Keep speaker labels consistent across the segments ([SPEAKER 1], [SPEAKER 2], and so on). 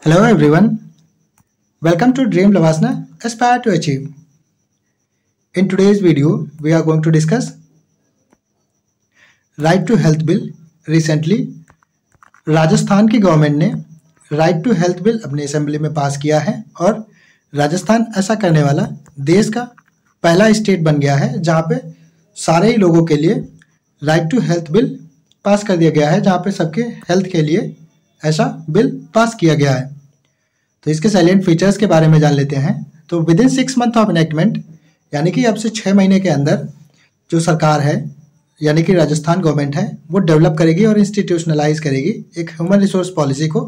[SPEAKER 1] Hello everyone, welcome to Dream Lavasana Aspire to Achieve. In today's video, we are going to discuss Right to Health Bill. Recently, Rajasthan की government ने right to health bill अपने assembly में पास किया है और राजस्थान ऐसा करने वाला देश का पहला स्टेट बन गया है जहां पे सारे ही लोगों के लिए right to health bill pass कर दिया गया है, जहां पे सबके हेल्थ के लिए ऐसा बिल पास किया गया है। तो इसके साइलेंट फीचर्स के बारे में जान लेते हैं। तो with in 6 month of enactment, यानी कि अब से 6 महीने के अंदर जो सरकार है यानी कि राजस्थान गवर्नमेंट है वो डेवलप करेगी और इंस्टीट्यूशनलाइज करेगी एक ह्यूमन रिसोर्स पॉलिसी को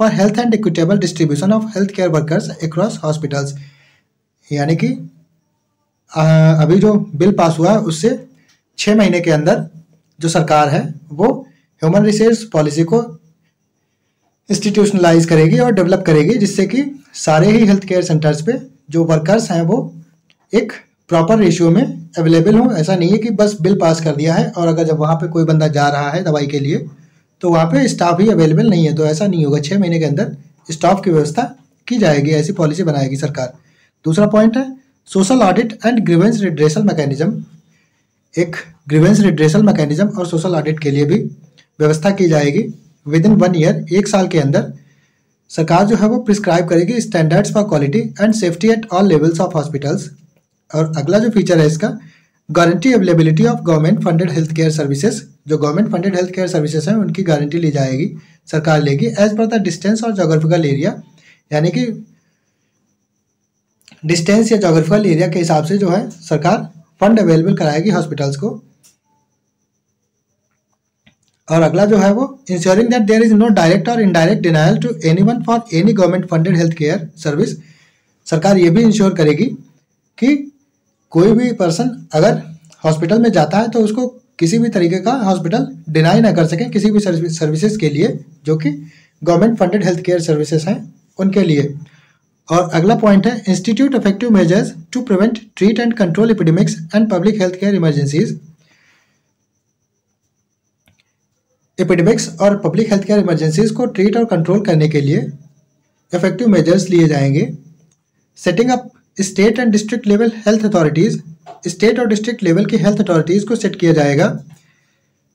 [SPEAKER 1] for health and equitable distribution of health care workers across hospitals. यानी कि अभी जो बिल पास हुआ उससे 6 महीने के अंदर जो सरकार है वो ह्यूमन रिसोर्स पॉलिसी को इंस्टीट्यूशनलाइज करेगी और डेवलप करेगी, जिससे कि सारे ही हेल्थ केयर सेंटर्स पे जो वर्कर्स हैं वो एक प्रॉपर रेशियो में अवेलेबल हों। ऐसा नहीं है कि बस बिल पास कर दिया है और अगर जब वहाँ पे कोई बंदा जा रहा है दवाई के लिए तो वहाँ पे स्टाफ ही अवेलेबल नहीं है, तो ऐसा नहीं होगा। 6 महीने के अंदर स्टाफ की व्यवस्था की जाएगी, ऐसी पॉलिसी बनाएगी सरकार। दूसरा पॉइंट है social audit and grievance redressal mechanism. एक ग्रीवेंस रिड्रेसल मैकेनिज्म और सोशल ऑडिट के लिए भी व्यवस्था की जाएगी। विद इन 1 ईयर, 1 साल के अंदर सरकार जो है वो प्रिस्क्राइब करेगी standards for quality and safety at all levels of hospitals. और अगला जो फीचर है इसका, guarantee availability of government funded health care services. जो government funded health care services हैं उनकी गारंटी ली जाएगी, सरकार लेगी एज पर द डिस्टेंस और जोग्राफिकल एरिया। यानी कि डिस्टेंस या जोग्राफिकल एरिया के हिसाब से जो है सरकार फंड अवेलेबल कराएगी हॉस्पिटल्स को। और अगला जो है वो ensuring that there is no direct or indirect denial to anyone for any government funded health care service. सरकार ये भी इंश्योर करेगी कि कोई भी पर्सन अगर हॉस्पिटल में जाता है तो उसको किसी भी तरीके का हॉस्पिटल डिनाई ना कर सके किसी भी सर्विसेज के लिए जो कि government funded health care services हैं उनके लिए। और अगला पॉइंट है institute effective measures to prevent, treat and control epidemics and public health care emergencies. Epidemics और पब्लिक हेल्थ केयर इमरजेंसीज को ट्रीट और कंट्रोल करने के लिए इफेक्टिव मेजर्स लिए जाएंगे। Setting up state and district level health authorities. State और district level की हेल्थ अथॉरिटीज़ को सेट किया जाएगा।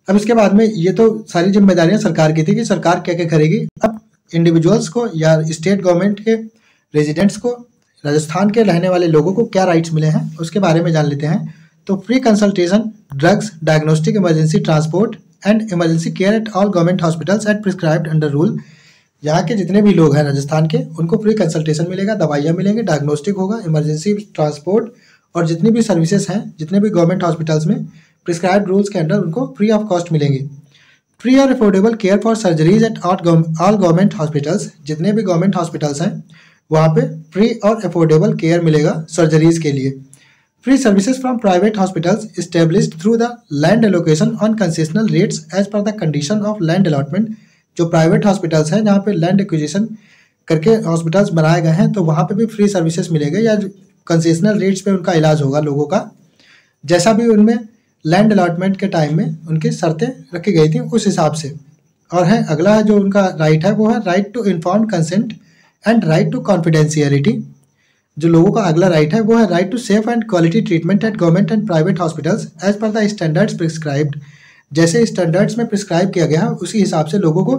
[SPEAKER 1] अब इसके बाद में ये तो सारी जिम्मेदारियां सरकार की थी कि सरकार क्या क्या करेगी। अब इंडिविजुअल्स को या स्टेट गवर्नमेंट के रेजिडेंट्स को, राजस्थान के रहने वाले लोगों को क्या राइट्स मिले हैं उसके बारे में जान लेते हैं। तो free consultation, drugs, diagnostic, emergency transport and emergency care at all government hospitals at prescribed under rule. यहाँ के जितने भी लोग हैं राजस्थान के उनको फ्री कंसल्टेशन मिलेगा, दवाइयाँ मिलेंगी, डायग्नोस्टिक होगा, इमरजेंसी ट्रांसपोर्ट और जितनी भी सर्विसेज हैं जितने भी गवर्नमेंट हॉस्पिटल्स में प्रिस्क्राइब्ड रूल्स के अंडर उनको फ्री ऑफ कॉस्ट मिलेंगी। फ्री और affordable care for surgeries eight all government hospitals. जितने भी गवर्नमेंट हॉस्पिटल्स हैं वहाँ पे फ्री और अफोर्डेबल केयर मिलेगा सर्जरीज के लिए। Free services from private hospitals established through the land allocation on concessional rates as per the condition of land allotment। जो प्राइवेट हॉस्पिटल्स हैं जहाँ पे लैंड एक्विजिशन करके हॉस्पिटल्स बनाए गए हैं तो वहाँ पे भी फ्री सर्विसेज मिलेंगे या कंसेशनल रेट्स पे उनका इलाज होगा लोगों का, जैसा भी उनमें लैंड अलॉटमेंट के टाइम में उनकी शर्तें रखी गई थी उस हिसाब से। और है अगला जो उनका राइट है वो है right to informed consent and right to confidentiality. जो लोगों का अगला राइट है वो है right to safe and quality treatment at government and private hospitals as per the standards prescribed. जैसे स्टैंडर्ड्स में प्रिस्क्राइब किया गया है उसी हिसाब से लोगों को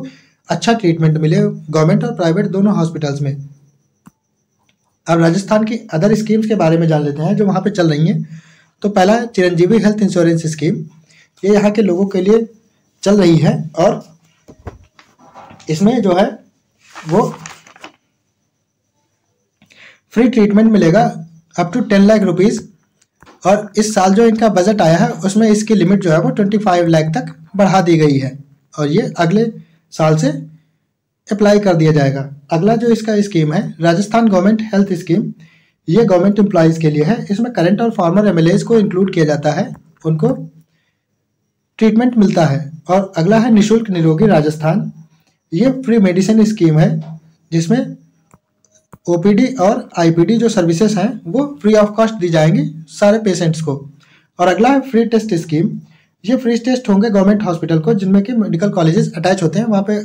[SPEAKER 1] अच्छा ट्रीटमेंट मिले गवर्नमेंट और प्राइवेट दोनों हॉस्पिटल्स में। अब राजस्थान की अदर स्कीम्स के बारे में जान लेते हैं जो वहाँ पे चल रही हैं। तो पहला है चिरंजीवी हेल्थ इंश्योरेंस स्कीम। ये यहाँ के लोगों के लिए चल रही है और इसमें जो है वो फ्री ट्रीटमेंट मिलेगा अप टू 10 लाख रुपीज़। और इस साल जो इनका बजट आया है उसमें इसकी लिमिट जो है वो 25 लाख तक बढ़ा दी गई है और ये अगले साल से अप्लाई कर दिया जाएगा। अगला जो इसका स्कीम है राजस्थान गवर्नमेंट हेल्थ स्कीम। ये गवर्नमेंट एम्प्लॉयज़ के लिए है। इसमें करंट और फॉर्मर एमएलएज को इंक्लूड किया जाता है, उनको ट्रीटमेंट मिलता है। और अगला है निःशुल्क निरोगी राजस्थान। ये फ्री मेडिसिन स्कीम है जिसमें ओपीडी और आईपीडी जो सर्विसेज हैं वो फ्री ऑफ कॉस्ट दी जाएंगी सारे पेशेंट्स को। और अगला है फ्री टेस्ट स्कीम। ये फ्री टेस्ट होंगे गवर्नमेंट हॉस्पिटल को जिनमें कि मेडिकल कॉलेजेस अटैच होते हैं, वहाँ पे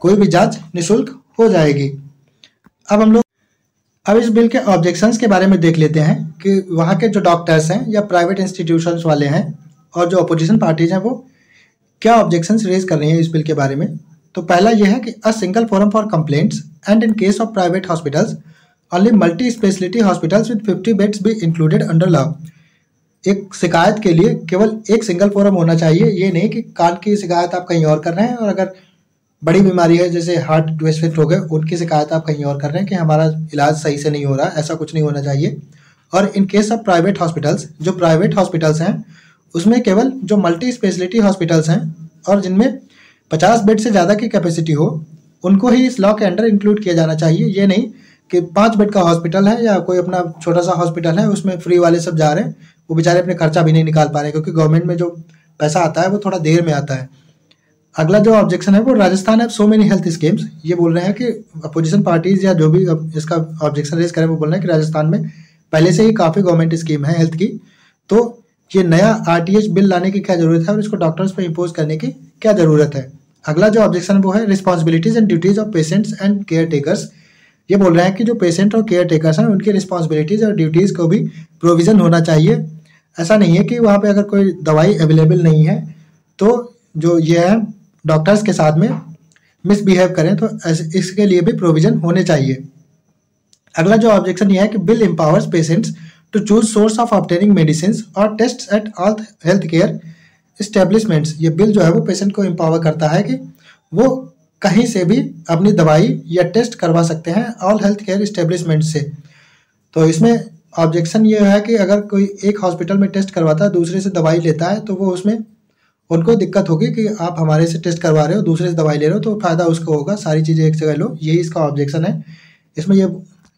[SPEAKER 1] कोई भी जांच निःशुल्क हो जाएगी। अब इस बिल के ऑब्जेक्शंस के बारे में देख लेते हैं कि वहाँ के जो डॉक्टर्स हैं या प्राइवेट इंस्टीट्यूशंस वाले हैं और जो अपोजिशन पार्टीज हैं वो क्या ऑब्जेक्शंस रेज कर रही हैं इस बिल के बारे में। तो पहला यह है कि a single forum for complaints and in case of private hospitals only multi speciality hospitals with 50 beds be included under law. एक शिकायत के लिए केवल एक सिंगल फोरम होना चाहिए, ये नहीं कि कान की शिकायत आप कहीं और कर रहे हैं और अगर बड़ी बीमारी है जैसे हार्ट ट्विस्ट हो गए उनकी शिकायत आप कहीं और कर रहे हैं कि हमारा इलाज सही से नहीं हो रहा, ऐसा कुछ नहीं होना चाहिए। और in case of private hospitals, जो प्राइवेट हॉस्पिटल्स हैं उसमें केवल जो मल्टी स्पेशलिटी हॉस्पिटल्स हैं और जिनमें 50 बेड से ज़्यादा की कैपेसिटी हो उनको ही इस लॉ के अंडर इंक्लूड किया जाना चाहिए। ये नहीं कि 5 बेड का हॉस्पिटल है या कोई अपना छोटा सा हॉस्पिटल है उसमें फ्री वाले सब जा रहे हैं, वो बेचारे अपने खर्चा भी नहीं निकाल पा रहे क्योंकि गवर्नमेंट में जो पैसा आता है वो थोड़ा देर में आता है। अगला जो ऑब्जेक्शन है वो राजस्थान है सो मेनी हेल्थ स्कीम्स, ये बोल रहे हैं कि अपोजिशन पार्टीज या जो भी इसका ऑब्जेक्शन रेज करें वो बोल रहे हैं कि राजस्थान में पहले से ही काफ़ी गवर्नमेंट स्कीम है हेल्थ की, तो ये नया आरटीएच बिल लाने की क्या जरूरत है और इसको डॉक्टर्स पे इम्पोज करने की क्या जरूरत है। अगला जो ऑब्जेक्शन वो है responsibilities and duties of patients and care takers. ये बोल रहे हैं कि जो पेशेंट और केयर टेकर्स हैं उनकी रिस्पॉन्सिबिलिटीज और ड्यूटीज़ को भी प्रोविज़न होना चाहिए। ऐसा नहीं है कि वहाँ पे अगर कोई दवाई अवेलेबल नहीं है तो जो ये है डॉक्टर्स के साथ में मिसबिहेव करें, तो इसके लिए भी प्रोविज़न होने चाहिए। अगला जो ऑब्जेक्शन ये है कि bill empowers patients to choose source of obtaining medicine और test at all health care establishments. ये बिल जो है वो पेशेंट को एम्पावर करता है कि वो कहीं से भी अपनी दवाई या टेस्ट करवा सकते हैं ऑल हेल्थ केयर इस्टेब्लिशमेंट से। तो इसमें ऑब्जेक्शन ये है कि अगर कोई एक हॉस्पिटल में टेस्ट करवाता है दूसरे से दवाई लेता है तो वो उसमें उनको दिक्कत होगी कि आप हमारे से टेस्ट करवा रहे हो दूसरे से दवाई ले रहे हो तो फ़ायदा उसको होगा, सारी चीज़ें एक जगह लो, यही इसका ऑब्जेक्शन है। इसमें ये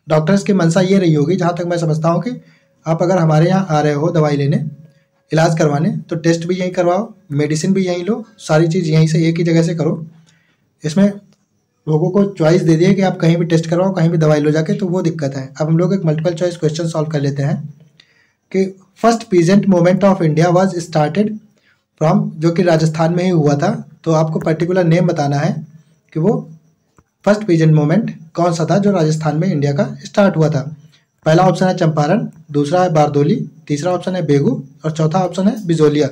[SPEAKER 1] डॉक्टर्स की मंशा ये रही होगी जहाँ तक मैं समझता हूँ कि आप अगर हमारे यहाँ आ रहे हो दवाई लेने, इलाज करवाने, तो टेस्ट भी यहीं करवाओ, मेडिसिन भी यहीं लो, सारी चीज़ यहीं से एक ही जगह से करो। इसमें लोगों को चॉइस दे दिए कि आप कहीं भी टेस्ट करवाओ कहीं भी दवाई लो जाके, तो वो दिक्कत है। अब हम लोग एक मल्टीपल चॉइस क्वेश्चन सॉल्व कर लेते हैं कि first peasant movement of India was started from, जो कि राजस्थान में ही हुआ था। तो आपको पर्टिकुलर नेम बताना है कि वो फर्स्ट पीजेंट मूवमेंट कौन सा था जो राजस्थान में इंडिया का स्टार्ट हुआ था। पहला ऑप्शन है चंपारण, दूसरा है बारदोली, तीसरा ऑप्शन है बेगू और चौथा ऑप्शन है बिजोलिया।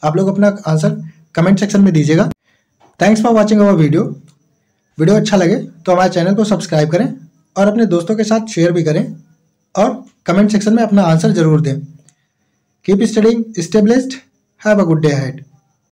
[SPEAKER 1] आप लोग अपना आंसर कमेंट सेक्शन में दीजिएगा। Thanks for watching our video अच्छा लगे तो हमारे चैनल को सब्सक्राइब करें और अपने दोस्तों के साथ शेयर भी करें और कमेंट सेक्शन में अपना आंसर जरूर दें। Keep studying, stay blessed, have a good day ahead.